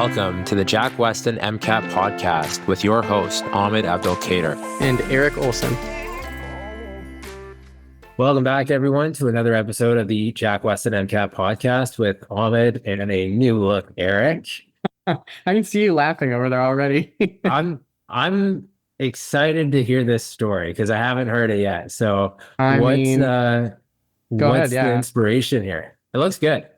welcome to the Westin MCAT podcast with your host, Ahmed and Eric Olson. Welcome back, everyone, to another episode of the Westin MCAT podcast with Ahmed and a new look Eric. I can see you laughing over there already. I'm excited to hear this story because I haven't heard it yet. So what's the inspiration here? It looks good.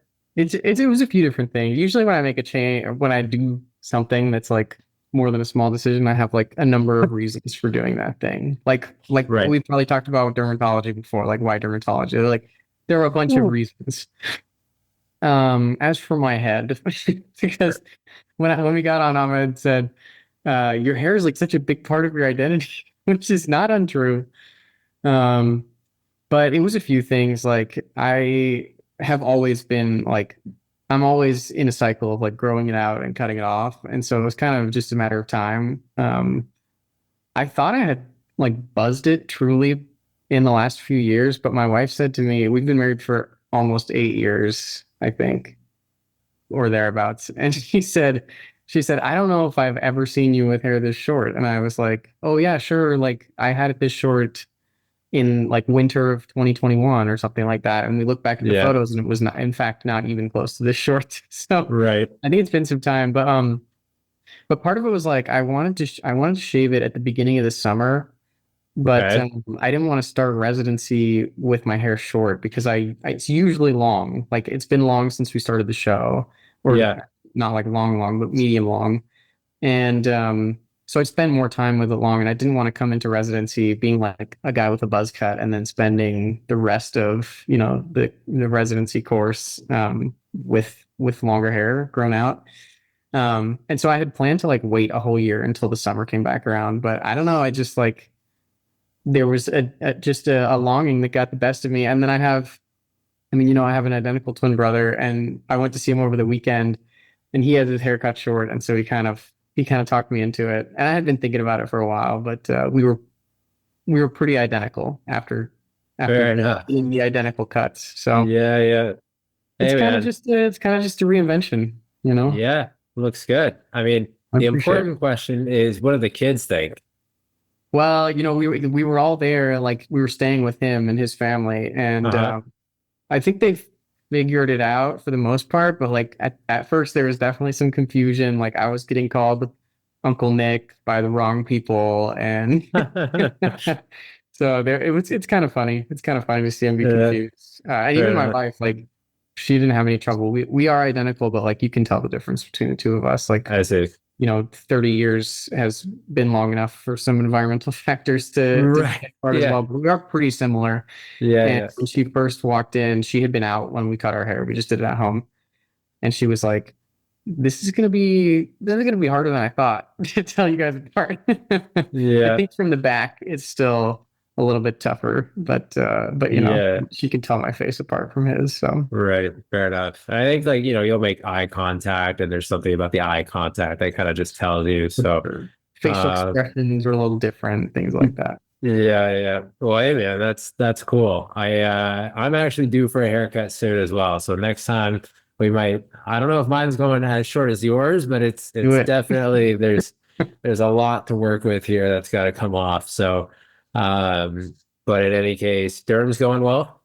It was a few different things. Usually when I make a change or when I do something that's like more than a small decision, I have like a number of reasons for doing that thing. Like right. We've probably talked about dermatology before, like why dermatology. Like there are a bunch of reasons. As for my head, because when we got on, Ahmed said, your hair is like such a big part of your identity, which is not untrue. But it was a few things. Like I have always been like, I'm always in a cycle of like growing it out and cutting it off. And so it was kind of just a matter of time. I thought I had like buzzed it truly in the last few years, but my wife said to me, we've been married for almost 8 years, I think, or thereabouts. And she said, I don't know if I've ever seen you with hair this short. And I was like, oh yeah, sure. Like I had it this short in like winter of 2021 or something like that. And we look back at the photos and it was not, in fact, not even close to this short. So right. I think it's been some time, but part of it was like, I wanted to shave it at the beginning of the summer, but I didn't want to start residency with my hair short because it's usually long. Like it's been long since we started the show, or not like long, but medium long. And, so I spend more time with it long, and I didn't want to come into residency being like a guy with a buzz cut and then spending the rest of, the residency course with longer hair grown out. And so I had planned to like wait a whole year until the summer came back around, but I don't know. I just like, there was a longing that got the best of me. And then I have an identical twin brother, and I went to see him over the weekend, and he had his hair cut short. And so he kind of talked me into it. And I had been thinking about it for a while, but we were pretty identical after getting the identical cuts. So it's kind of just a reinvention, Yeah, looks good. I mean, the important question is, what do the kids think? Well, we were all there, like we were staying with him and his family, and I think they've figured it out for the most part, but like at first there was definitely some confusion. Like I was getting called Uncle Nick by the wrong people, and so it's kind of funny. It's kind of funny to see him be confused. And even my wife, like she didn't have any trouble. We are identical, but like you can tell the difference between the two of us. Like I see. 30 years has been long enough for some environmental factors to take part as well. But we are pretty similar. And when she first walked in, she had been out when we cut our hair. We just did it at home. And she was like, this is gonna be harder than I thought to tell you guys apart. I think from the back it's still a little bit tougher, but she can tell my face apart from his. So right, fair enough. I think like you'll make eye contact, and there's something about the eye contact that kind of just tells you. So facial expressions are a little different, things like that. Yeah. Well, hey man, that's cool. I'm actually due for a haircut soon as well. So next time we might. I don't know if mine's going as short as yours, but it's definitely there's a lot to work with here that's got to come off. So. But in any case, derm's going well.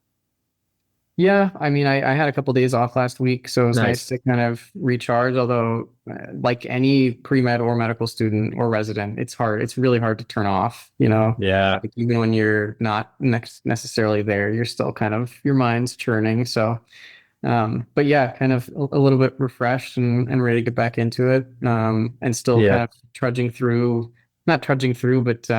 Yeah, I mean, I had a couple of days off last week, so it was nice to kind of recharge. Although, like any pre-med or medical student or resident, it's hard. It's really hard to turn off. Yeah. Like, even when you're not necessarily there, you're still kind of your mind's churning. So, but yeah, kind of a little bit refreshed and ready to get back into it. And still kind of trudging through, not trudging through, but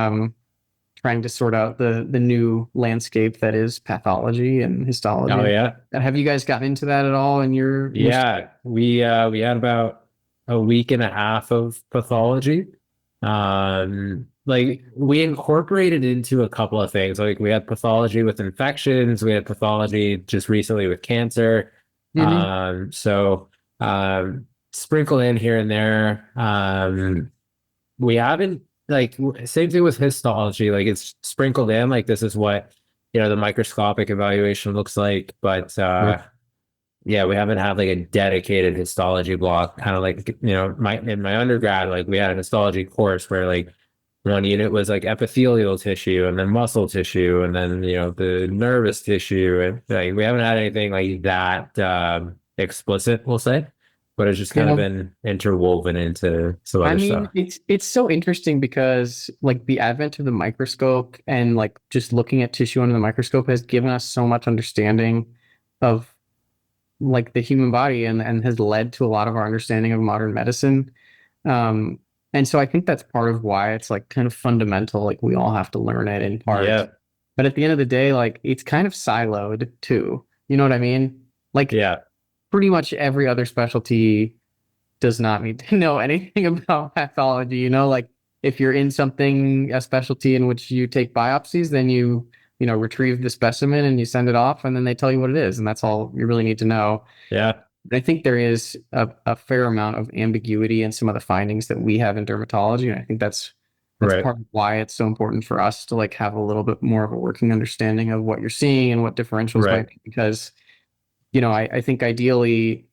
trying to sort out the new landscape that is pathology and histology. Oh yeah. Have you guys gotten into that at all in your? We had about a week and a half of pathology. Like we incorporated into a couple of things. Like we had pathology with infections, we had pathology just recently with cancer. So sprinkle in here and there. We haven't, like, same thing with histology, like it's sprinkled in, like this is what the microscopic evaluation looks like, but yeah, we haven't had like a dedicated histology block, kind of like, my in my undergrad, like we had a histology course where like one unit was like epithelial tissue and then muscle tissue and then, the nervous tissue. And like we haven't had anything like that explicit, we'll say, but it's just kind of Yeah. been interwoven into some I other mean, stuff. it's so interesting because like the advent of the microscope and like just looking at tissue under the microscope has given us so much understanding of like the human body and has led to a lot of our understanding of modern medicine. Um, and so I think that's part of why it's like kind of fundamental, like we all have to learn it in part. Yeah. But at the end of the day, like it's kind of siloed too. You know what I mean? Like Yeah. pretty much every other specialty does not need to know anything about pathology. Like if you're in something, a specialty in which you take biopsies, then you retrieve the specimen and you send it off, and then they tell you what it is, and that's all you really need to know. Yeah. I think there is a fair amount of ambiguity in some of the findings that we have in dermatology, and I think that's Right. part of why it's so important for us to like have a little bit more of a working understanding of what you're seeing and what differentials Right. might be, because I think ideally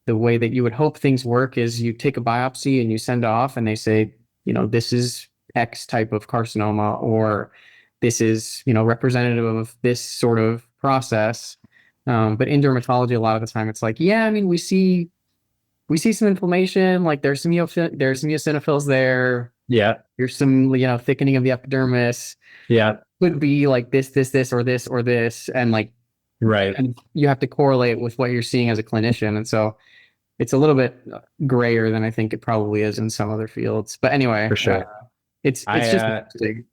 the way that you would hope things work is you take a biopsy and you send off and they say, this is X type of carcinoma, or this is, representative of this sort of process. But in dermatology, a lot of the time it's like, yeah, I mean, we see some inflammation, like there's some eosinophils there. Yeah. There's some, thickening of the epidermis. Yeah. Could be like this, or this, or this. And like, Right. and you have to correlate with what you're seeing as a clinician. And so it's a little bit grayer than I think it probably is in some other fields. But anyway, For sure. it's I just interesting. It's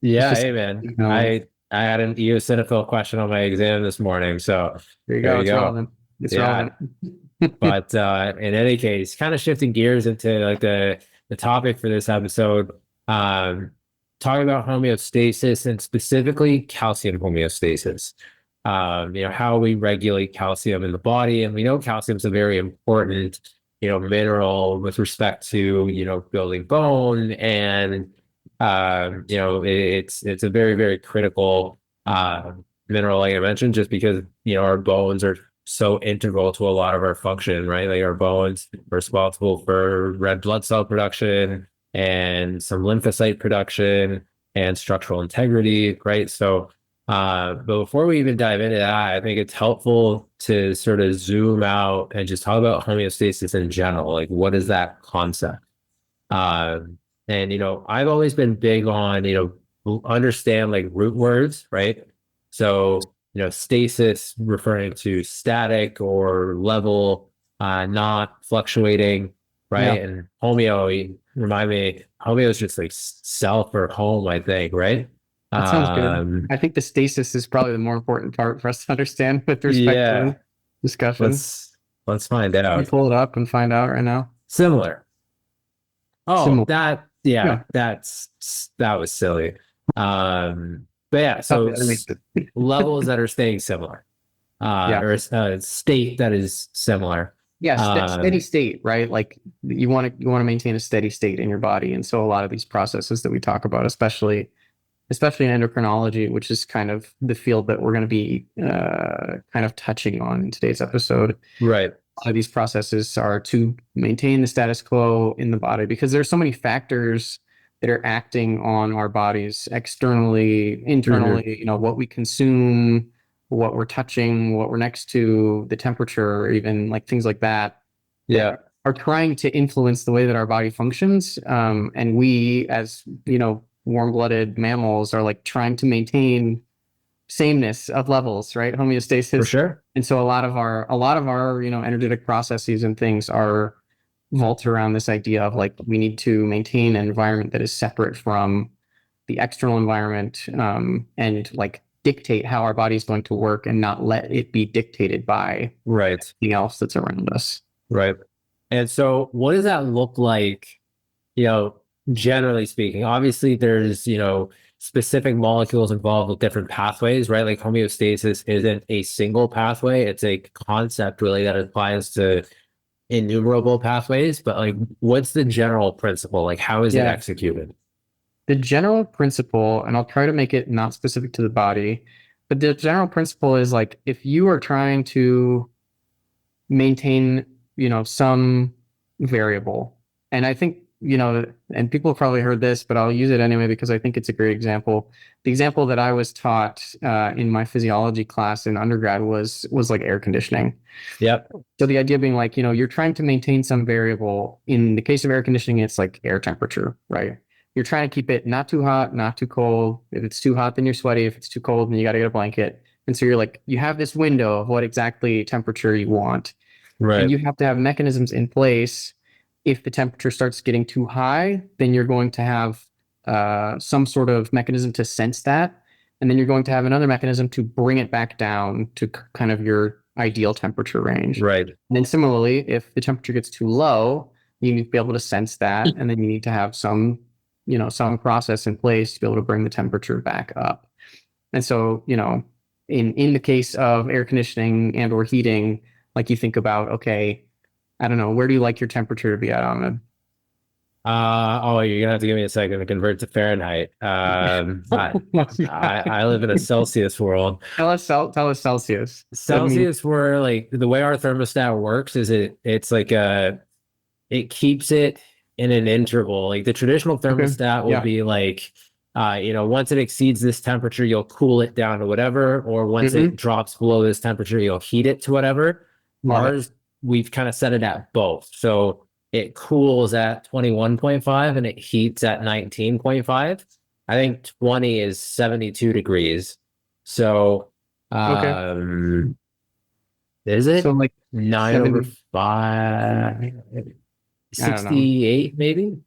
Yeah, just, hey man. I had an eosinophil question on my exam this morning, so there you there go. you It's go. relevant. It's Yeah. relevant. But in any case, kind of shifting gears into like the topic for this episode, um, talking about homeostasis and specifically calcium homeostasis. How we regulate calcium in the body, and we know calcium is a very important, mineral with respect to, building bone, and it's a very, very critical mineral, like I mentioned, just because our bones are so integral to a lot of our function, right? Like our bones are responsible for red blood cell production and some lymphocyte production and structural integrity, right? So, but before we even dive into that, I think it's helpful to sort of zoom out and just talk about homeostasis in general. Like, what is that concept? And I've always been big on, understand like root words, right? So, stasis referring to static or level, not fluctuating, Yeah, right? And homeo, remind me, homeo is just like self or home, I think, right? that sounds good. Um, I think the stasis is probably the more important part for us to understand with respect to yeah, the discussion. let's find You out. pull it up and find out right now. Similar. Oh, Similar. yeah, Yeah, that was silly. But yeah, tough so animation. levels that are staying similar, Yeah. or a state that is similar. Yeah, steady Um, state, right? Like you want to maintain a steady state in your body, and so a lot of these processes that we talk about, especially in endocrinology, which is kind of the field that we're going to be kind of touching on in today's episode. right. A lot of these processes are to maintain the status quo in the body because there's so many factors that are acting on our bodies externally, Hmm. internally, what we consume, what we're touching, what we're next to, the temperature, even like things like that, Yeah, that are trying to influence the way that our body functions. And we, as warm-blooded mammals, are like trying to maintain sameness of levels, right? for Homeostasis. sure. And so a lot of our energetic processes and things are vault around this idea of like we need to maintain an environment that is separate from the external environment, and like dictate how our body is going to work and not let it be dictated by Right, anything else that's around us. right. And so, what does that look like? You know, generally speaking, obviously there's, specific molecules involved with different pathways, right? Like homeostasis isn't a single pathway. It's a concept really that applies to innumerable pathways, but like what's the general principle? Like how is it Yeah. executed? The general principle, and I'll try to make it not specific to the body, but the general principle is like if you are trying to maintain, some variable. And I think, and people have probably heard this, but I'll use it anyway because I think it's a great example. The example that I was taught in my physiology class in undergrad was like air conditioning. Yep. So the idea being like, you're trying to maintain some variable. In the case of air conditioning, it's like air temperature, right? You're trying to keep it not too hot, not too cold. If it's too hot, then you're sweaty. If it's too cold, then you got to get a blanket. And so you're like, you have this window of what exactly temperature you want. And Right. you have to have mechanisms in place. If the temperature starts getting too high, then you're going to have some sort of mechanism to sense that. And then you're going to have another mechanism to bring it back down to kind of your ideal temperature range. Right. And then similarly, if the temperature gets too low, you need to be able to sense that. And then you need to have some process in place to be able to bring the temperature back up. And so, in the case of air conditioning and or heating, like you think about, okay, I don't know, where do you like your temperature to be at, Ahmed? Oh, you're gonna have to give me a second to convert to Fahrenheit. I live in a Celsius world. Tell us Celsius. That means Celsius, where like the way our thermostat works is it's like it keeps it in an interval. Like the traditional okay. thermostat will Yeah. be like, once it exceeds this temperature, you'll cool it down to whatever, or once it drops below this temperature, you'll heat it to whatever. Love it. Ours, we've kind of set it at both. So it cools at 21.5 and it heats at 19.5. I think 20 is 72 degrees. So, Okay. is it So like 9/5? I don't know. 68 maybe.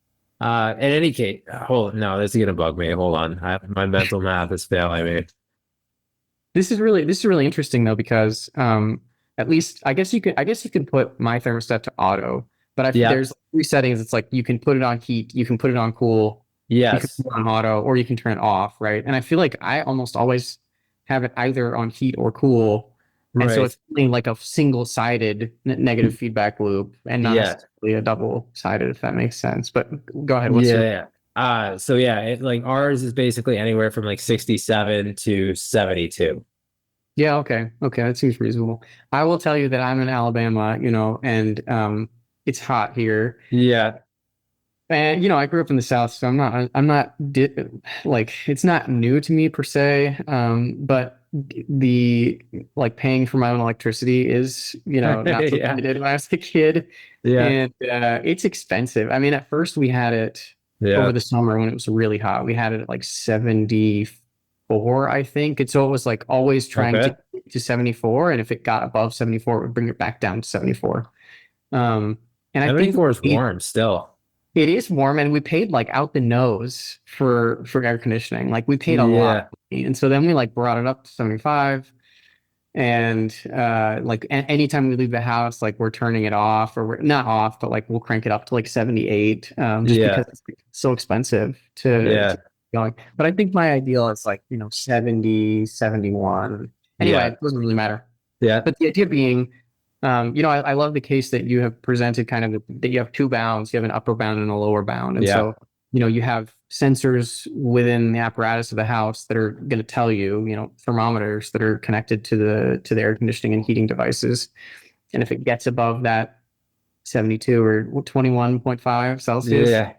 In any case, hold no, this is gonna bug me. Hold on, my mental math is failing me. This is really interesting though, because at least I guess you can put my thermostat to auto, but Yeah. there's three settings. It's like you can put it on heat, you can put it on cool, you can Yes. put it on auto, or you can turn it off, right? And I feel like I almost always have it either on heat or cool. And so Right. it's feeling like a single-sided negative feedback loop and not Yeah. necessarily a double-sided, if that makes sense. But go ahead, what's your Yeah. So yeah, like ours is basically anywhere from like 67 to 72. Yeah, okay. Okay, that seems reasonable. I will tell you that I'm in Alabama, and it's hot here. Yeah. And I grew up in the South, so like it's not new to me per se. But the like paying for my own electricity is, not something I Yeah. did when I was a kid. Yeah. And it's expensive. I mean, at first we had it over Yeah. the summer when it was really hot. We had it at like 74, I think. And so it was like always trying to Okay. get to 74. And if it got above 74, it would bring it back down to 74. And I think 74 is warm still. it is warm, and we paid like out the nose for air conditioning. Like we paid a lot of Yeah. money. And so then we like brought it up to 75. And like anytime we leave the house, like we're turning it off, or we're not off, but like we'll crank it up to like 78, just because Yeah. it's like, so expensive to Yeah. going. But I think my ideal is like, 70, 71. Anyway, Yeah. it doesn't really matter. Yeah. But the idea being, I love the case that you have presented, kind of that you have two bounds, you have an upper bound and a lower bound. And Yeah. so, you have sensors within the apparatus of the house that are going to tell you, thermometers that are connected to the air conditioning and heating devices. And if it gets above that 72 or 21.5 Celsius, Yeah.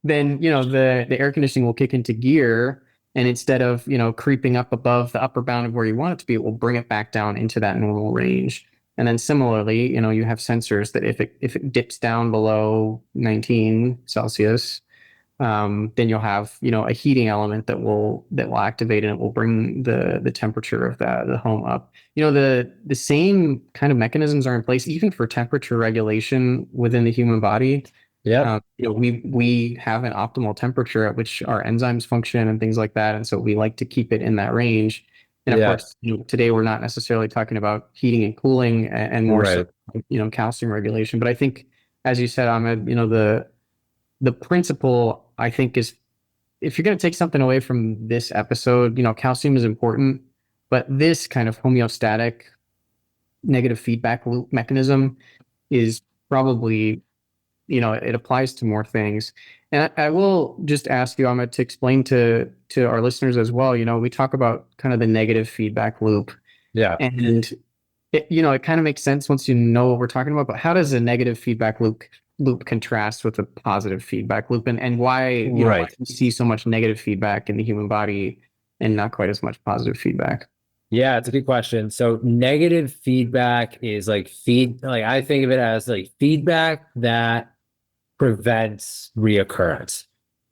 then the air conditioning will kick into gear, and instead of creeping up above the upper bound of where you want it to be, it will bring it back down into that normal range. And then similarly, you have sensors that if it dips down below 19 Celsius, then you'll have a heating element that will activate, and it will bring the temperature of the home up. The same kind of mechanisms are in place even for temperature regulation within the human body. Yeah. We have an optimal temperature at which our enzymes function and things like that, and so we like to keep it in that range. And of Yeah. course, today we're not necessarily talking about heating and cooling, and more so, Right. calcium regulation. But I think, as you said, Ahmed, the principle, I think, is, if you're going to take something away from this episode, calcium is important, but this kind of homeostatic negative feedback loop mechanism is probably, it applies to more things. And I will just ask you, Ahmed, to explain to our listeners as well. We talk about kind of the negative feedback loop, Yeah. and it kind of makes sense once you know what we're talking about, but how does a negative feedback loop contrast with a positive feedback loop, and why, why Right. do we see so much negative feedback in the human body and not quite as much positive feedback? Yeah, it's a good question. So negative feedback is like I think of it as like feedback that prevents reoccurrence,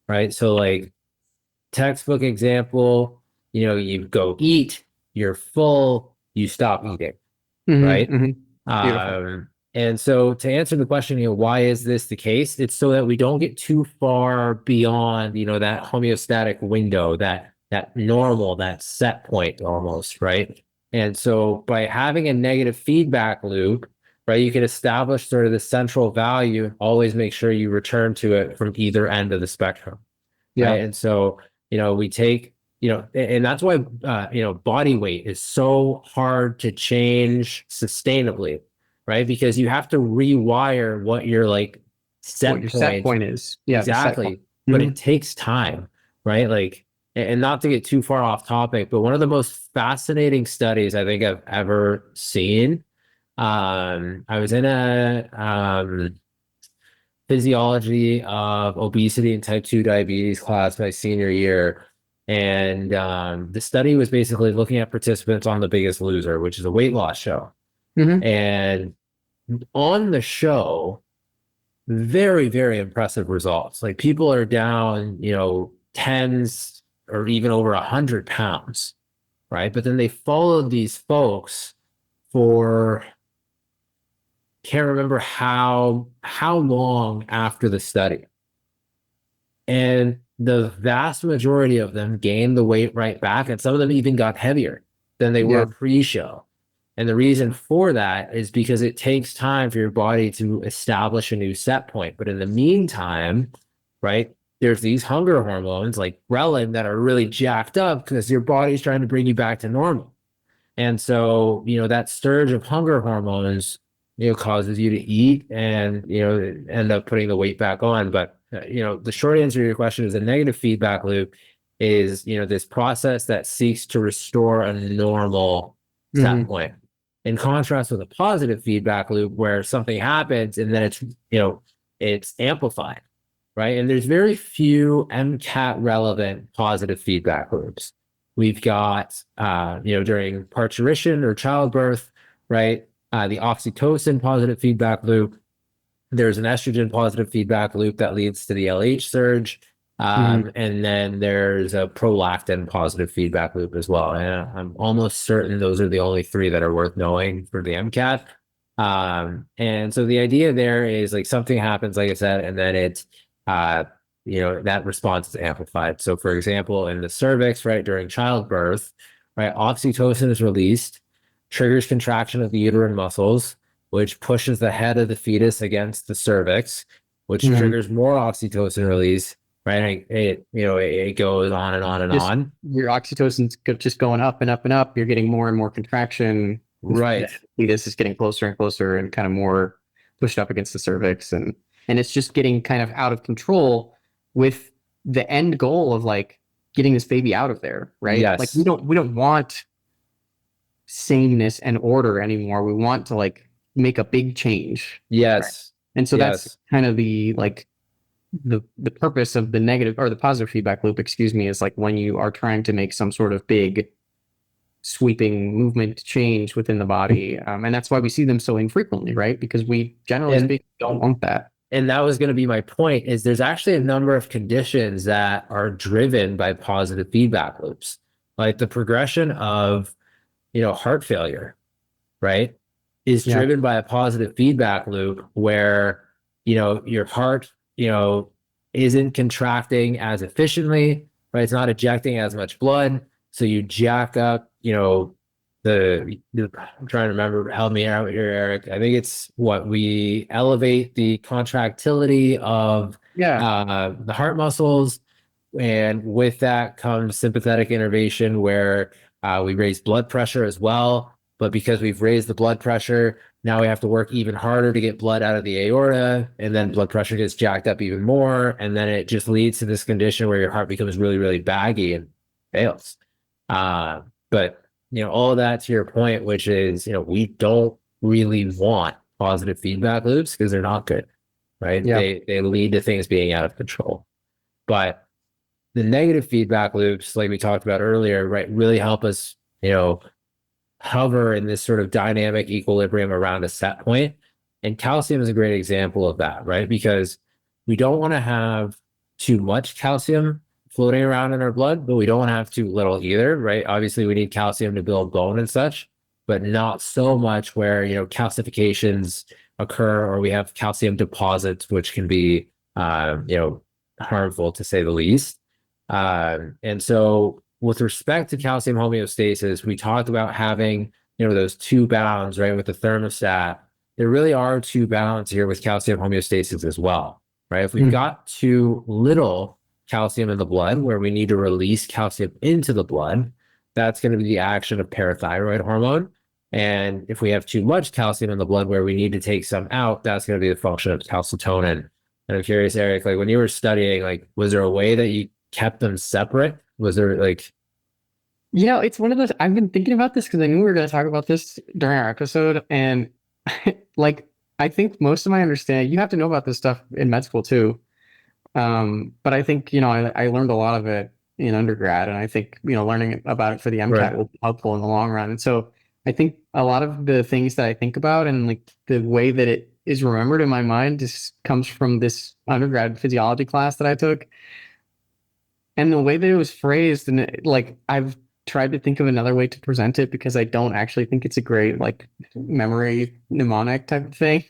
right? So like textbook example, you go eat, you're full, you stop eating, right? Beautiful. And so to answer the question, why is this the case? It's so that we don't get too far beyond, that homeostatic window, that normal, that set point almost, right? And so by having a negative feedback loop, right, you can establish sort of the central value and always make sure you return to it from either end of the spectrum, Yeah. right? And so, we take, and that's why, body weight is so hard to change sustainably, right? Because you have to rewire what your like What set your set point point is. Yeah, the set point. exactly, but it takes time, right? Like, and not to get too far off topic, but one of the most fascinating studies I think I've ever seen. I was in a physiology of obesity and type 2 diabetes class my senior year. And the study was basically looking at participants on The Biggest Loser, which is a weight loss show. Hmm. And on the show, very, very impressive results. Like people are down, tens or even over 100 pounds, right? But then they followed these folks for can't remember how long after the study. And the vast majority of them gained the weight right back, and some of them even got heavier than they Yeah. were pre-show. And the reason for that is because it takes time for your body to establish a new set point. But in the meantime, right, there's these hunger hormones like ghrelin that are really jacked up because your body's trying to bring you back to normal. And so, that surge of hunger hormones, causes you to eat and, end up putting the weight back on. But, the short answer to your question is a negative feedback loop is, this process that seeks to restore a normal set Hmm. point. In contrast with a positive feedback loop where something happens and then it's amplified, right? And there's very few MCAT relevant positive feedback loops. We've got, during parturition or childbirth, right? The oxytocin positive feedback loop. There's an estrogen positive feedback loop that leads to the LH surge. Hmm. And then there's a prolactin positive feedback loop as well. And I'm almost certain those are the only three that are worth knowing for the MCAT. And so the idea there is like something happens, like I said, and then uh, that response is amplified. So for example, in the cervix, right, during childbirth, right, oxytocin is released, triggers contraction of the uterine muscles, which pushes the head of the fetus against the cervix, which Hmm. triggers more oxytocin release, right? It goes on and on and Just on. your oxytocin's just going up and up and up. You're getting more and more contraction. The Right. fetus is getting closer and closer and kind of more pushed up against the cervix, and it's just getting kind of out of control with the end goal of like getting this baby out of there, right? Like we Yes. don't want sameness and order anymore. We want to like make a big change. Right. Yes. And so that's Yes. kind of the like the purpose of the negative or the positive feedback loop, excuse me, is like when you are trying to make some sort of big sweeping movement change within the body. And that's why we see them so infrequently, right? Because we generally And speaking don't want that. and that was going to be my point is there's actually a number of conditions that are driven by positive feedback loops, like the progression of, heart failure, right, is Yeah. driven by a positive feedback loop where, your heart, isn't contracting as efficiently, right? It's not ejecting as much blood. So you jack up, I'm trying to remember, help me out here, Eric. I think it's what we elevate the contractility of Yeah. the heart muscles. And with that comes sympathetic innervation, where we raise blood pressure as well. But because we've raised the blood pressure, now we have to work even harder to get blood out of the aorta. And then blood pressure gets jacked up even more. And then it just leads to this condition where your heart becomes really, really baggy and fails. But all of that to your point, which is, we don't really want positive feedback loops because they're not good, right? Yeah. They lead to things being out of control. But the negative feedback loops, like we talked about earlier, right, really help us, hover in this sort of dynamic equilibrium around a set point. And calcium is a great example of that, right? Because we don't want to have too much calcium floating around in our blood, but we don't want to have too little either, right? Obviously, we need calcium to build bone and such, but not so much where, calcifications occur or we have calcium deposits, which can be, harmful to say the least. And so with respect to calcium homeostasis, we talked about having, those two bounds, right, with the thermostat. There really are two bounds here with calcium homeostasis as well, right? If we've got too little calcium in the blood where we need to release calcium into the blood, that's going to be the action of parathyroid hormone. And if we have too much calcium in the blood where we need to take some out, that's going to be the function of calcitonin. And I'm curious, Eric, like when you were studying, like, was there a way that you kept them separate? Was there like, It's one of those, I've been thinking about this because I knew we were going to talk about this during our episode. And like, I think most of my understanding, you have to know about this stuff in med school too. But I think, I learned a lot of it in undergrad, and I think, learning about it for the MCAT right, will be helpful in the long run. And so I think a lot of the things that I think about and like the way that it is remembered in my mind just comes from this undergrad physiology class that I took. And the way that it was phrased, and like I've tried to think of another way to present it because I don't actually think it's a great like memory mnemonic type of thing.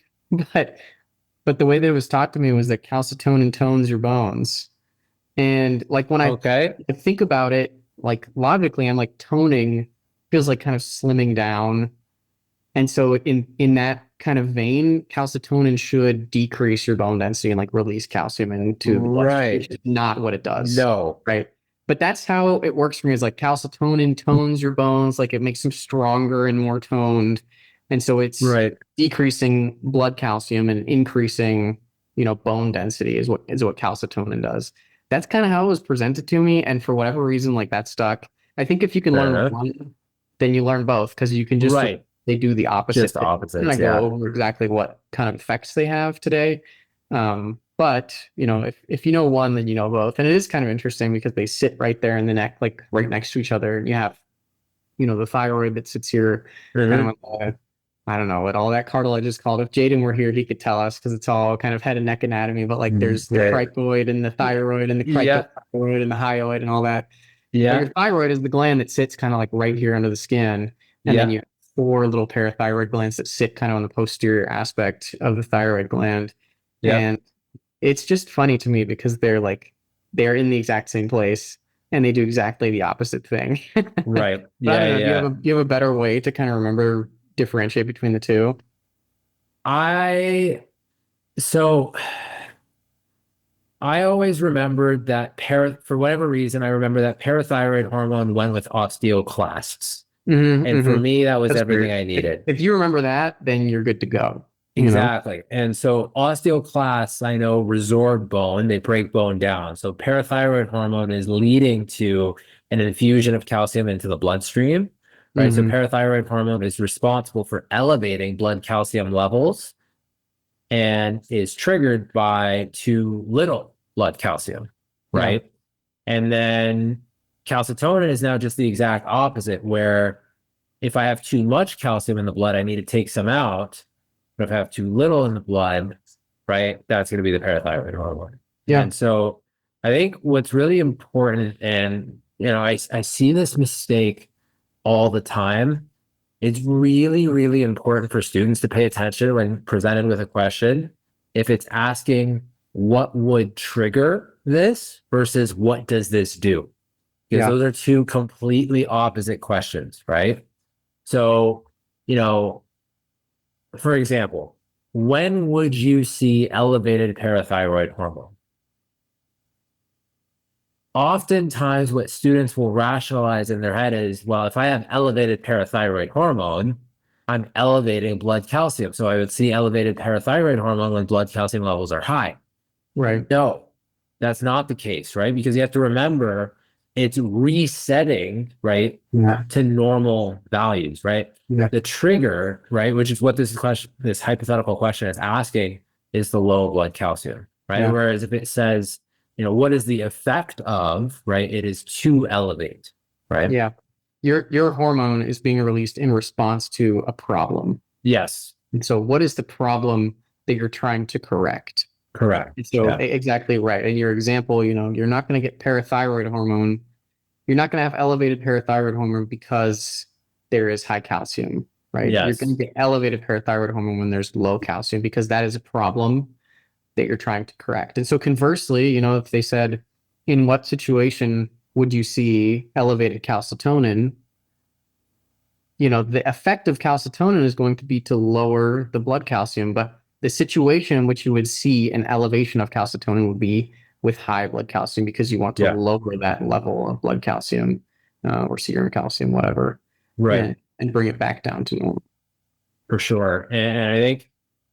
But the way that it was taught to me was that calcitonin tones your bones. And like when I okay, think about it, like logically, I'm like toning feels like kind of slimming down. And so in that kind of vein, calcitonin should decrease your bone density and like release calcium into the bloodstream, which right, is not what it does. no, Right. But that's how it works for me, is like calcitonin tones your bones, like it makes them stronger and more toned. And so it's right, decreasing blood calcium and increasing, bone density is what calcitonin does. That's kind of how it was presented to me. And for whatever reason, like that stuck. I think if you can fair learn enough, one, then you learn both, because you can just right, they do the opposite. just And I opposites, go yeah, over exactly what kind of effects they have today. But if you know one, then you know both. And it is kind of interesting because they sit right there in the neck, like right next to each other. And you have, the thyroid that sits here kind of mm-hmm. on the, I don't know what all that cartilage is called. If Jaden were here, he could tell us because it's all kind of head and neck anatomy. But like there's the Right, cricoid and the thyroid and the yeah, cricothyroid and the hyoid and all that. But your yeah, thyroid is the gland that sits kind of like right here under the skin. And then yeah, you have four little parathyroid glands that sit kind of on the posterior aspect of the thyroid gland. yeah, And it's just funny to me because they're in the exact same place and they do exactly the opposite thing. right, But I yeah, don't know, yeah. do you have a better way to kind of remember differentiate between the two? I so I always remembered that for whatever reason, I remember that parathyroid hormone went with osteoclasts. Mm-hmm, And for mm-hmm. me, that was That's everything weird. I needed. If you remember that, then you're good to go, Exactly. And so osteoclasts, I know, resorb bone, they break bone down. So parathyroid hormone is leading to an infusion of calcium into the bloodstream, right? So Mm-hmm. parathyroid hormone is responsible for elevating blood calcium levels and is triggered by too little blood calcium, Yeah. right? And then calcitonin is now just the exact opposite, where if I have too much calcium in the blood, I need to take some out. But if I have too little in the blood, right, that's going to be the parathyroid hormone. Yeah. And so I think what's really important, and I see this mistake all the time. It's really, really important for students to pay attention when presented with a question. If it's asking what would trigger this versus what does this do? Because Yeah. those are two completely opposite questions, right? So, for example, when would you see elevated parathyroid hormone? Oftentimes, what students will rationalize in their head is, well, if I have elevated parathyroid hormone, I'm elevating blood calcium. So I would see elevated parathyroid hormone when blood calcium levels are high. Right. No, that's not the case, right? Because you have to remember it's resetting, right, Yeah. to normal values, right? Yeah. The trigger, right, which is what this hypothetical question is asking, is the low blood calcium, right? Yeah. Whereas if it says, what is the effect of, right, it is to elevate, right? Yeah. Your hormone is being released in response to a problem. Yes, And so what is the problem that you're trying to correct? correct. And so Yeah. exactly right. In your example, you're not going to get parathyroid hormone. You're not going to have elevated parathyroid hormone because there is high calcium, right? You're going Yes. to get elevated parathyroid hormone when there's low calcium because that is a problem that you're trying to correct. And so conversely, if they said, in what situation would you see elevated calcitonin? The effect of calcitonin is going to be to lower the blood calcium, but the situation in which you would see an elevation of calcitonin would be with high blood calcium because you want to Yeah. lower that level of blood calcium or serum calcium, whatever, Right. and bring it back down to normal. For sure. And I think,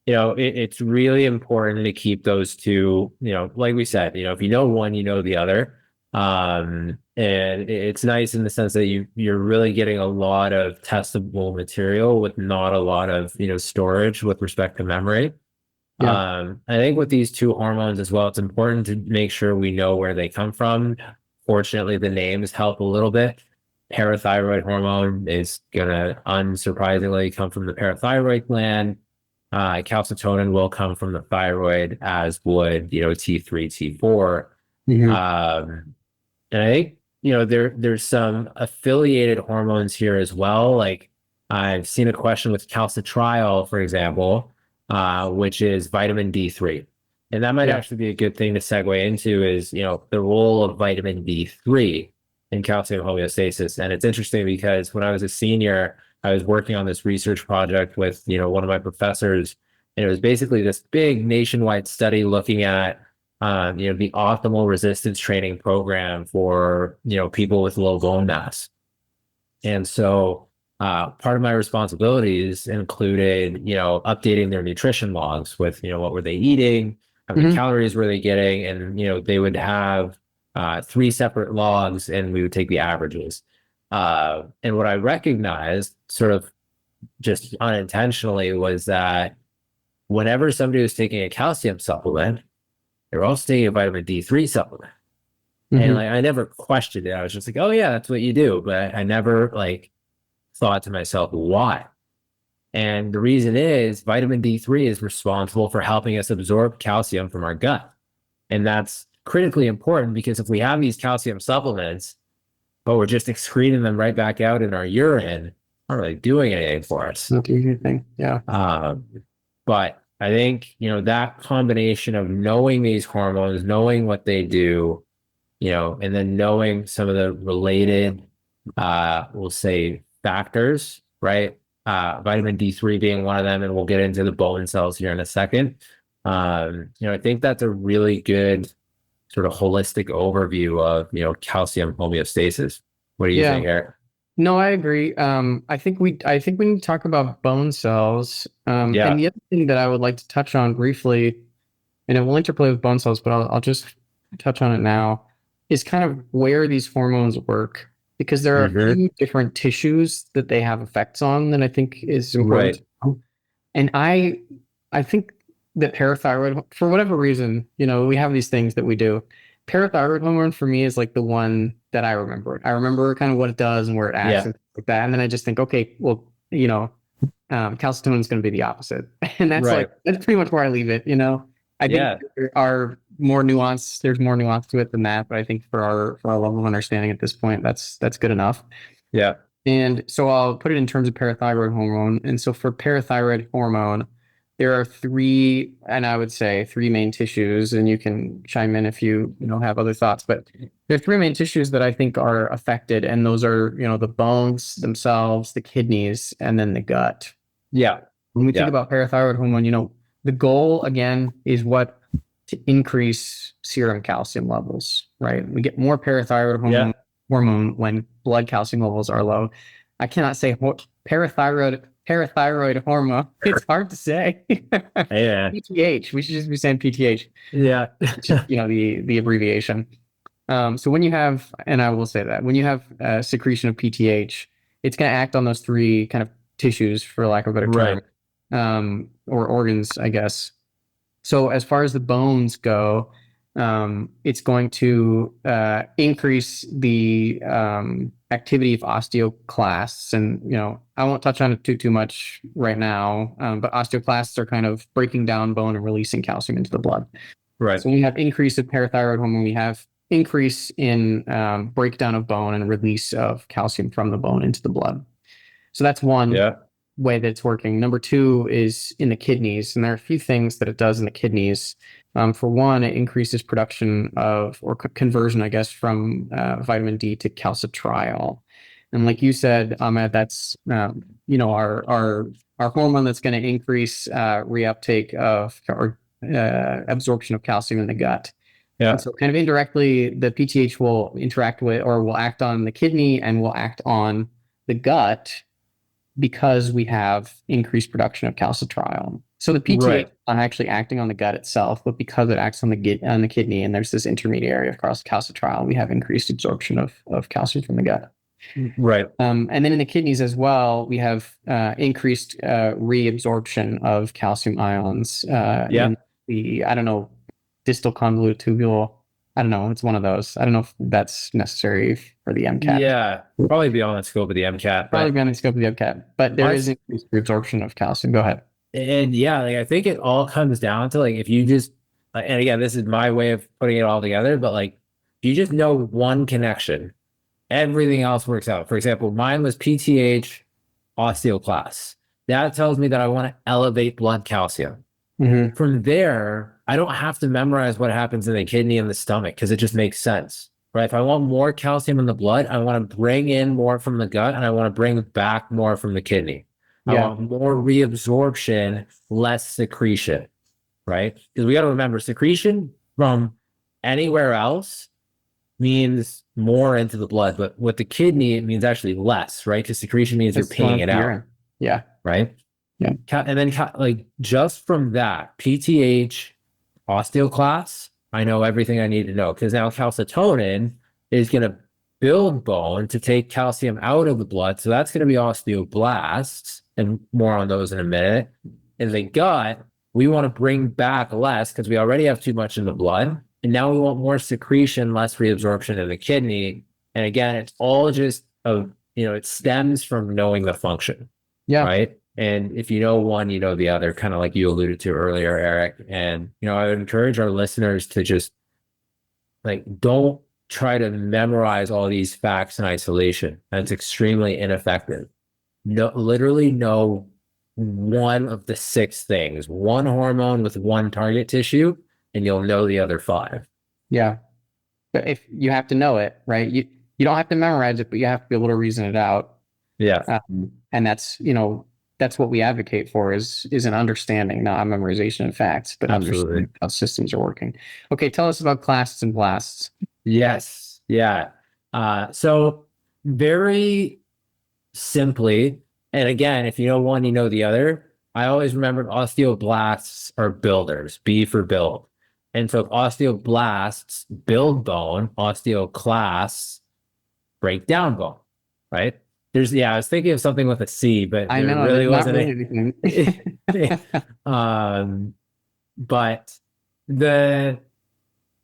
it's really important to keep those two, like we said, if you know one, you know the other. And it's nice in the sense that you're really getting a lot of testable material with not a lot of, storage with respect to memory. Yeah. I think with these two hormones as well, it's important to make sure we know where they come from. Fortunately, the names help a little bit. Parathyroid hormone is gonna unsurprisingly come from the parathyroid gland. Calcitonin will come from the thyroid, as would T3, T4. Mm-hmm. And I think there's some affiliated hormones here as well. Like I've seen a question with calcitriol, for example, which is vitamin D3. And that might Yeah. actually be a good thing to segue into is, the role of vitamin D3 in calcium homeostasis. And it's interesting because when I was a senior, I was working on this research project with, one of my professors, and it was basically this big nationwide study looking at, the optimal resistance training program for, people with low bone mass. And so part of my responsibilities included, updating their nutrition logs with, what were they eating, how many Mm-hmm. calories were they getting, and they would have three separate logs, and we would take the averages. And what I recognized, sort of just unintentionally, was that whenever somebody was taking a calcium supplement, they were also taking a vitamin D3 supplement. And Mm-hmm. like I never questioned it. I was just like, oh yeah, that's what you do. But I never like thought to myself, why? And the reason is vitamin D3 is responsible for helping us absorb calcium from our gut. And that's critically important because if we have these calcium supplements, but we're just excreting them right back out in our urine, not really doing anything for us. Not doing anything. Yeah. But I think, that combination of knowing these hormones, knowing what they do, and then knowing some of the related, we'll say factors, right? Vitamin D3 being one of them, and we'll get into the bone cells here in a second. I think that's a really good sort of holistic overview of, calcium homeostasis. What do you Yeah. think, Eric? No, I agree. I think we need to talk about bone cells. And Yeah. the other thing that I would like to touch on briefly, and it will interplay with bone cells, but I'll just touch on it now, is kind of where these hormones work, because there are a Mhm. few different tissues that they have effects on that I think is important Right. to know. And I think that parathyroid, for whatever reason, we have these things that we do. Parathyroid hormone for me is like the one that I remember. I remember kind of what it does and where it acts Yeah. and things like that. And then I just think, okay, well, calcitonin is going to be the opposite. And Right. that's pretty much where I leave it. I think Yeah. there are more nuance. There's more nuance to it than that. But I think for our level of understanding at this point, that's good enough. Yeah. And so I'll put it in terms of parathyroid hormone. And so for parathyroid hormone, there are three, and I would say three main tissues, and you can chime in if you have other thoughts, but there are three main tissues that I think are affected, and those are, the bones themselves, the kidneys, and then the gut. Yeah. When we think Yeah. about parathyroid hormone, the goal again is what? To increase serum calcium levels, right? We get more parathyroid Yeah. hormone when blood calcium levels are low. I cannot say parathyroid hormone. It's hard to say. Yeah. PTH. We should just be saying PTH. Yeah. Just the abbreviation. So when you have, and I will say that when you have secretion of PTH, it's going to act on those three kind of tissues, for lack of a better Right. term, or organs, I guess. So as far as the bones go, it's going to increase the activity of osteoclasts, and I won't touch on it too much right now. But osteoclasts are kind of breaking down bone and releasing calcium into the blood. Right. So when we have increase of parathyroid hormone, we have increase in breakdown of bone and release of calcium from the bone into the blood. So that's one Yeah. way that it's working. Number two is in the kidneys, and there are a few things that it does in the kidneys. For one, it increases production of, or conversion, I guess, from vitamin D to calcitriol. And like you said, Ahmed, that's our hormone that's going to increase reuptake of, or absorption of calcium in the gut. Yeah. And so kind of indirectly, the PTH will interact with, or will act on the kidney and will act on the gut, because we have increased production of calcitriol. So the PTH is not actually acting on the gut itself, but because it acts on the kidney, and there's this intermediary across calcitriol, we have increased absorption of calcium from the gut. Right. And then in the kidneys as well, we have increased reabsorption of calcium ions in the, I don't know, distal convoluted tubule. I don't know. It's one of those. I don't know if that's necessary for the MCAT. Yeah. Probably beyond the scope of the MCAT. Probably beyond the scope of the MCAT. But there is increased reabsorption of calcium. Go ahead. And yeah, like I think it all comes down to, like, if you just, and again, this is my way of putting it all together, but like, if you just know one connection, everything else works out. For example, mine was PTH osteoclasts. That tells me that I want to elevate blood calcium. Mm-hmm. From there, I don't have to memorize what happens in the kidney and the stomach, because it just makes sense, right? If I want more calcium in the blood, I want to bring in more from the gut, and I want to bring back more from the kidney. I want more reabsorption, less secretion, right? Because we got to remember, secretion from anywhere else means more into the blood, but with the kidney, it means actually less, right? Because secretion means you're peeing it out. Urine. Yeah. Right. Yeah. And then, like, just from that, PTH, osteoclasts, I know everything I need to know, because now calcitonin is going to build bone to take calcium out of the blood. So that's going to be osteoblasts, and more on those in a minute. In the gut, we want to bring back less, because we already have too much in the blood. And now we want more secretion, less reabsorption in the kidney. And again, it's all just it stems from knowing the function. Yeah. Right. And if you know one, you know the other, kind of like you alluded to earlier, Eric. And, I would encourage our listeners to just, like, don't try to memorize all these facts in isolation. That's extremely ineffective. No, literally know one of the 6 things, one hormone with one target tissue, and you'll know the other 5. Yeah. But if you have to know it, right? You don't have to memorize it, but you have to be able to reason it out. Yeah. And that's what we advocate for, is an understanding, not a memorization of facts, but understanding how systems are working. Okay, tell us about clasts and blasts. Yes. Yeah. So very simply, and again, if you know one, you know the other. I always remember osteoblasts are builders, B for build. And so if osteoblasts build bone, osteoclasts break down bone, right? I was thinking of something with a C, but I know, really wasn't really anything. But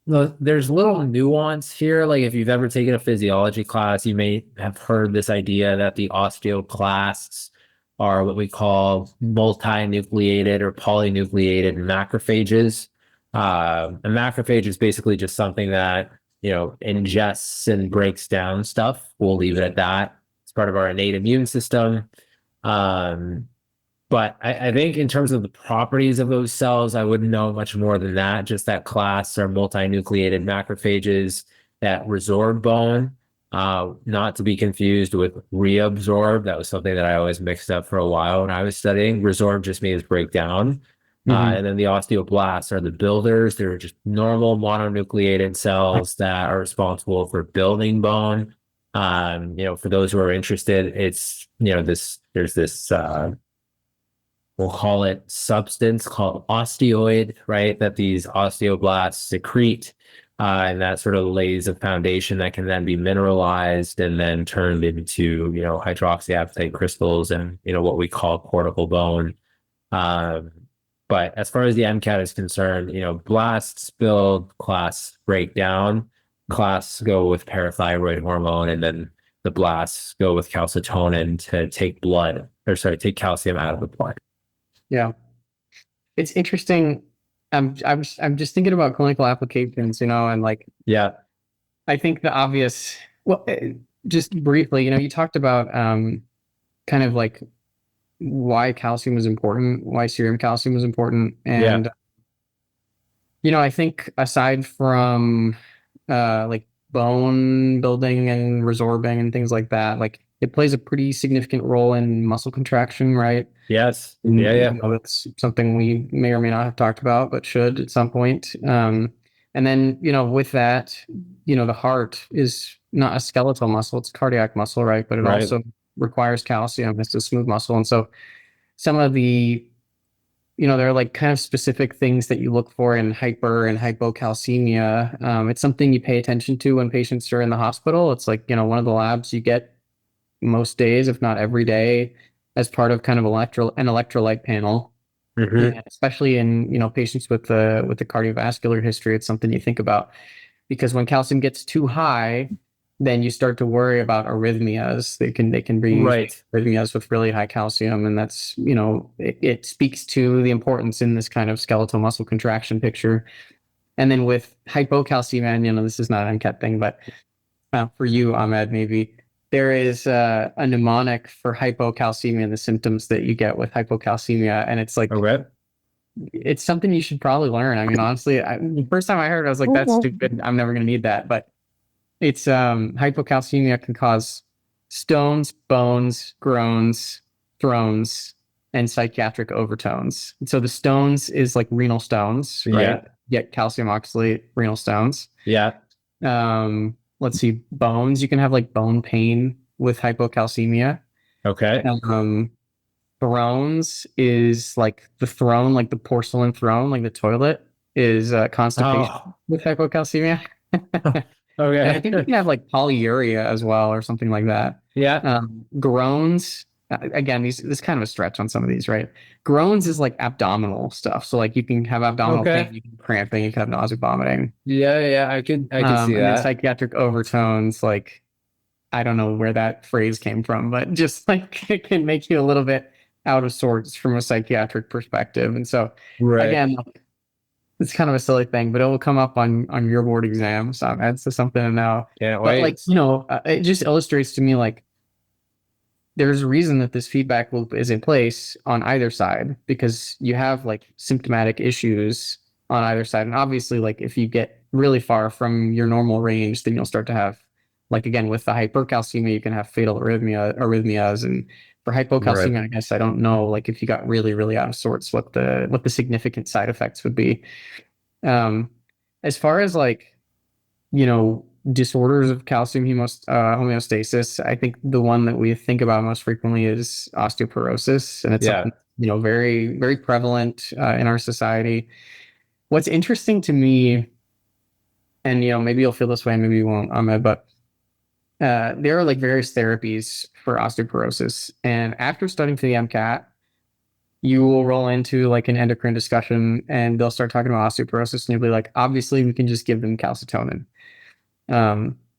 there's little nuance here. Like, if you've ever taken a physiology class, you may have heard this idea that the osteoclasts are what we call multinucleated or polynucleated macrophages. A macrophage is basically just something that, ingests and breaks down stuff. We'll leave it at that. It's part of our innate immune system. But I think in terms of the properties of those cells, I wouldn't know much more than that. Just that class are multinucleated macrophages that resorb bone, not to be confused with reabsorb. That was something that I always mixed up for a while when I was studying. Resorb just means break down. And then the osteoblasts are the builders. They're just normal mononucleated cells that are responsible for building bone. For those who are interested, it's, there's this, we'll call it substance called osteoid, right? That these osteoblasts secrete. And that sort of lays a foundation that can then be mineralized and then turned into, hydroxyapatite crystals and, what we call cortical bone. Um, but as far as the MCAT is concerned, blasts build, class break down, class go with parathyroid hormone, and then the blasts go with calcitonin to take calcium out of the blood. Yeah. It's interesting. I'm just thinking about clinical applications, and like, Yeah. I think the obvious, well, just briefly, you talked about kind of like why calcium is important, why serum calcium is important. Yeah. And, I think aside from like bone building and resorbing and things like that, like it plays a pretty significant role in muscle contraction, right? Yes. And, Yeah. Yeah. that's something we may or may not have talked about, but should at some point. And then, with that, the heart is not a skeletal muscle, it's a cardiac muscle, right? But it Right. also requires calcium. It's a smooth muscle. And so some of the, there are like kind of specific things that you look for in hyper and hypocalcemia. It's something you pay attention to when patients are in the hospital. It's like, one of the labs you get most days, if not every day, as part of kind of an electrolyte panel. Mm-hmm. And especially in, patients with the cardiovascular history, it's something you think about because when calcium gets too high, then you start to worry about arrhythmias. They can be Right. arrhythmias with really high calcium, and that's, it speaks to the importance in this kind of skeletal muscle contraction picture. And then with hypocalcemia, and this is not an MCAT thing, but for you, Ahmed, maybe there is a mnemonic for hypocalcemia and the symptoms that you get with hypocalcemia, and it's like Okay. it's something you should probably learn. I mean, honestly, the first time I heard it, I was like, "That's stupid. I'm never going to need that." But it's hypocalcemia can cause stones, bones, groans, thrones, and psychiatric overtones. And so the stones is like renal stones, right? Yeah. Get calcium oxalate, renal stones. Yeah. Let's see, bones. You can have like bone pain with hypocalcemia. Okay. Um, thrones is like the throne, like the porcelain throne, like the toilet is constipation Oh. with hypocalcemia. And I think you Okay. can have like polyuria as well or something like that. Yeah. Groans, again, this kind of a stretch on some of these, right? Groans is like abdominal stuff. So like you can have abdominal pain, Okay. you can have cramping, you can have nausea, vomiting. Yeah. Yeah. I can see And then that. psychiatric overtones, like I don't know where that phrase came from, but just like it can make you a little bit out of sorts from a psychiatric perspective. And so Right. again, it's kind of a silly thing, but it will come up on your board exam. So that's just something to know. Can't But like, wait. it just illustrates to me like there's a reason that this feedback loop is in place on either side because you have like symptomatic issues on either side. And obviously, like if you get really far from your normal range, then you'll start to have, like again, with the hypercalcemia, you can have fatal arrhythmias. And for Right. hypocalcemia, I guess I don't know, like if you got really, really out of sorts, what the significant side effects would be. Um, as far as like, disorders of calcium homeostasis, I think the one that we think about most frequently is osteoporosis, and it's Yeah. something, very, very prevalent in our society. What's interesting to me, and maybe you'll feel this way, maybe you won't, Ahmed, but there are like various therapies for osteoporosis, and after studying for the MCAT, you will roll into like an endocrine discussion, and they'll start talking about osteoporosis, and you'll be like, obviously, we can just give them calcitonin.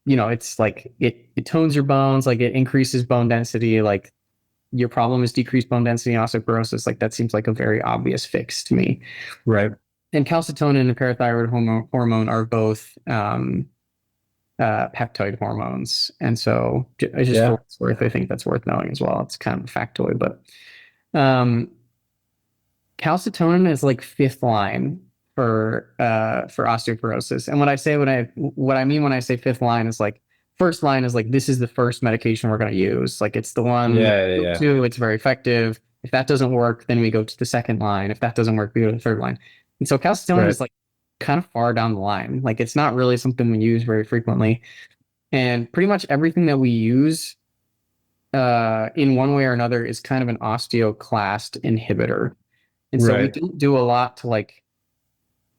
It's like it tones your bones, like it increases bone density, like your problem is decreased bone density and osteoporosis. Like that seems like a very obvious fix to me. Right. And calcitonin and parathyroid hormone are both peptide hormones, and so just for Yeah. what it's worth, I think that's worth knowing as well. It's kind of a factoid, but um, calcitonin is like fifth line for osteoporosis. And what I mean when I say fifth line is like first line is like this is the first medication we're going to use. Like it's the one that Yeah. we go Yeah. to, it's very effective. If that doesn't work, then we go to the second line. If that doesn't work, we go to the third line. And so calcitonin Right. is like kind of far down the line. Like it's not really something we use very frequently. And pretty much everything that we use in one way or another is kind of an osteoclast inhibitor. And so we Right. don't do a lot to like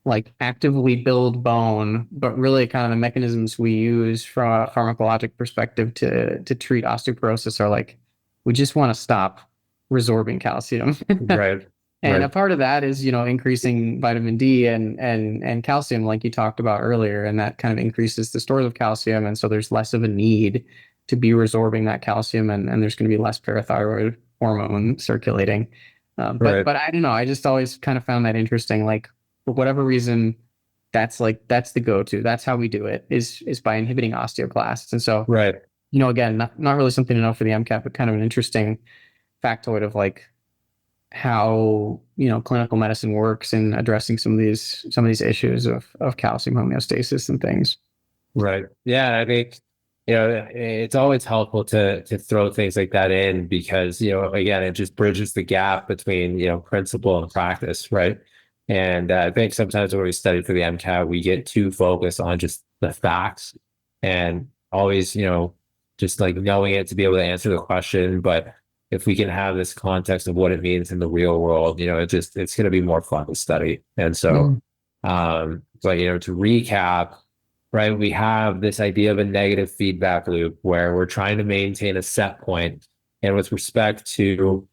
like actively build bone, but really kind of the mechanisms we use from a pharmacologic perspective to treat osteoporosis are like, we just want to stop resorbing calcium. Right. And a Right. part of that is, increasing vitamin D and calcium, like you talked about earlier, and that kind of increases the stores of calcium. And so there's less of a need to be resorbing that calcium, and there's going to be less parathyroid hormone circulating. But Right. I don't know. I just always kind of found that interesting. Like for whatever reason, that's the go-to. That's how we do it is by inhibiting osteoclasts. And so, Right. again, not really something to know for the MCAT, but kind of an interesting factoid of like how clinical medicine works in addressing some of these issues of calcium homeostasis and things. Right. Yeah, I think, it's always helpful to throw things like that in because, again, it just bridges the gap between, principle and practice, right? And I think sometimes when we study for the MCAT, we get too focused on just the facts and always, just like knowing it to be able to answer the question. But if we can have this context of what it means in the real world, it's going to be more fun to study. And so, Mm. but, to recap, right? We have this idea of a negative feedback loop where we're trying to maintain a set point. And with respect to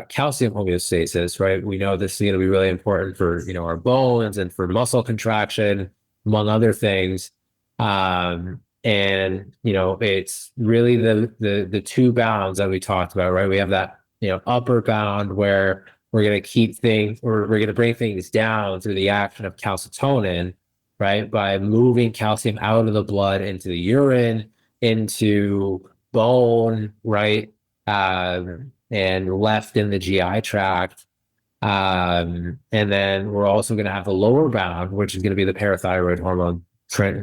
calcium homeostasis, right? We know this is going to be really important for, our bones and for muscle contraction, among other things. And, it's really the two bounds that we talked about, right? We have that, upper bound where we're going to keep things or we're going to bring things down through the action of calcitonin, right? By moving calcium out of the blood into the urine, into bone, right? And left in the GI tract. And then we're also going to have the lower bound, which is going to be the parathyroid hormone,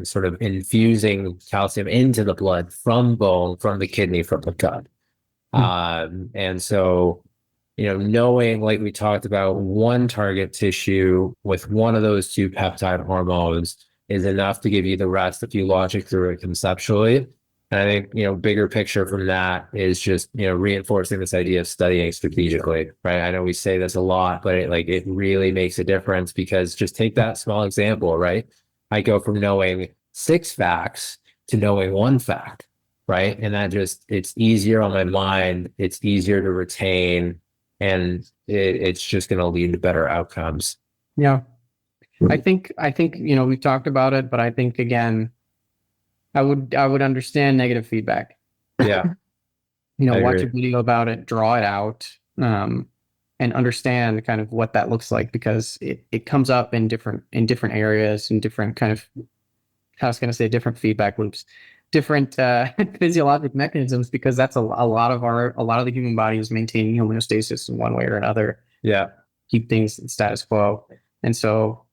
sort of infusing calcium into the blood from bone, from the kidney, from the gut. And so, knowing, like we talked about, one target tissue with one of those two peptide hormones is enough to give you the rest if you logic through it conceptually. And I think, bigger picture from that is just, reinforcing this idea of studying strategically, right? I know we say this a lot, but it really makes a difference because just take that small example, right? I go from knowing 6 facts to knowing 1 fact, right? And it's easier on my mind. It's easier to retain and it's just going to lead to better outcomes. Yeah. I think, we've talked about it, but I think again, I would understand negative feedback. Yeah, I Watch a agree. video about it, draw it out, and understand kind of what that looks like because it comes up in different areas and different kind of, I was going to say different feedback loops, different physiologic mechanisms because that's a lot of the human body is maintaining homeostasis in one way or another, Yeah, keep things status quo. And so,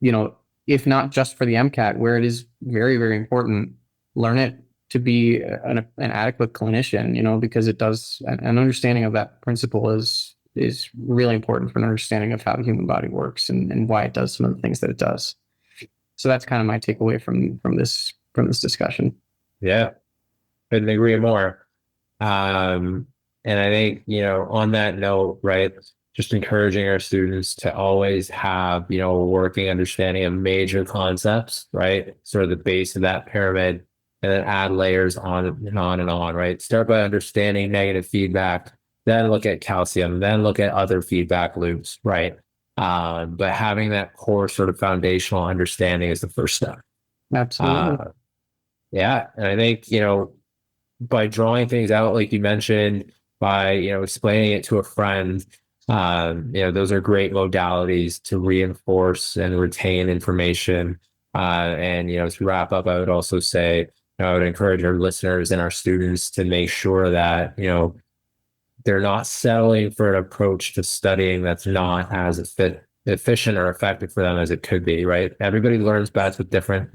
if not just for the MCAT, where it is very, very important, learn it to be an adequate clinician, because it does an understanding of that principle is really important for an understanding of how the human body works and why it does some of the things that it does. So that's kind of my takeaway from this discussion. yeah, couldn't agree more. Um, and I think, on that note, right, just encouraging our students to always have, a working understanding of major concepts, right? Sort of the base of that pyramid, and then add layers on and on and on, right? Start by understanding negative feedback, then look at calcium, then look at other feedback loops, right? But having that core sort of foundational understanding is the first step. Absolutely. Uh, yeah. And I think, by drawing things out, like you mentioned, by, explaining it to a friend, those are great modalities to reinforce and retain information. And, to wrap up, I would also say, I would encourage our listeners and our students to make sure that, they're not settling for an approach to studying that's not as efficient or effective for them as it could be, right? Everybody learns best with different,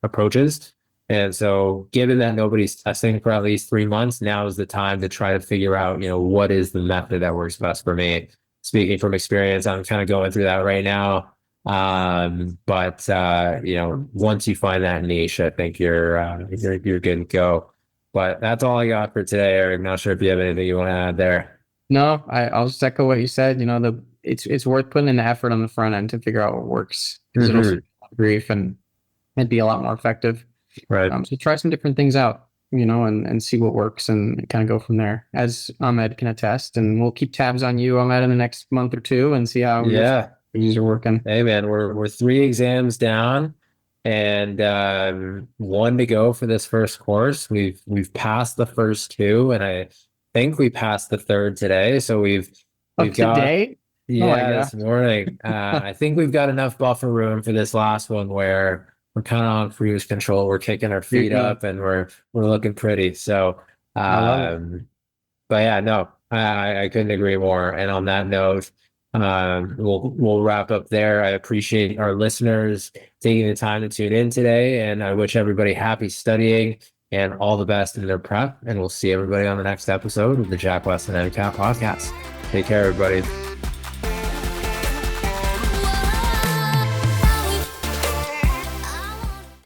approaches. And so given that nobody's testing for at least 3 months, now is the time to try to figure out, what is the method that works best for me. Speaking from experience, I'm kind of going through that right now. But once you find that niche, I think you're good to go. But that's all I got for today, Eric. Not sure if you have anything you want to add there. No, I'll just echo what you said. it's worth putting in the effort on the front end to figure out what works, because it'll save a lot of grief and it'd be a lot more effective. Right. So try some different things out, and see what works and kind of go from there, as Ahmed can attest. And we'll keep tabs on you, Ahmed, in the next month or two and see how these are working. Hey man, we're 3 exams down and 1 to go for this first course. We've passed the first 2, and I think we passed the 3rd today. So we've got today. This morning. I think we've got enough buffer room for this last one where we're kind of on cruise control. We're kicking our feet up and we're looking pretty. So, but yeah, no, I couldn't agree more. And on that note, we'll wrap up there. I appreciate our listeners taking the time to tune in today, and I wish everybody happy studying and all the best in their prep. And we'll see everybody on the next episode of the Westin MCAT podcast. Take care, everybody.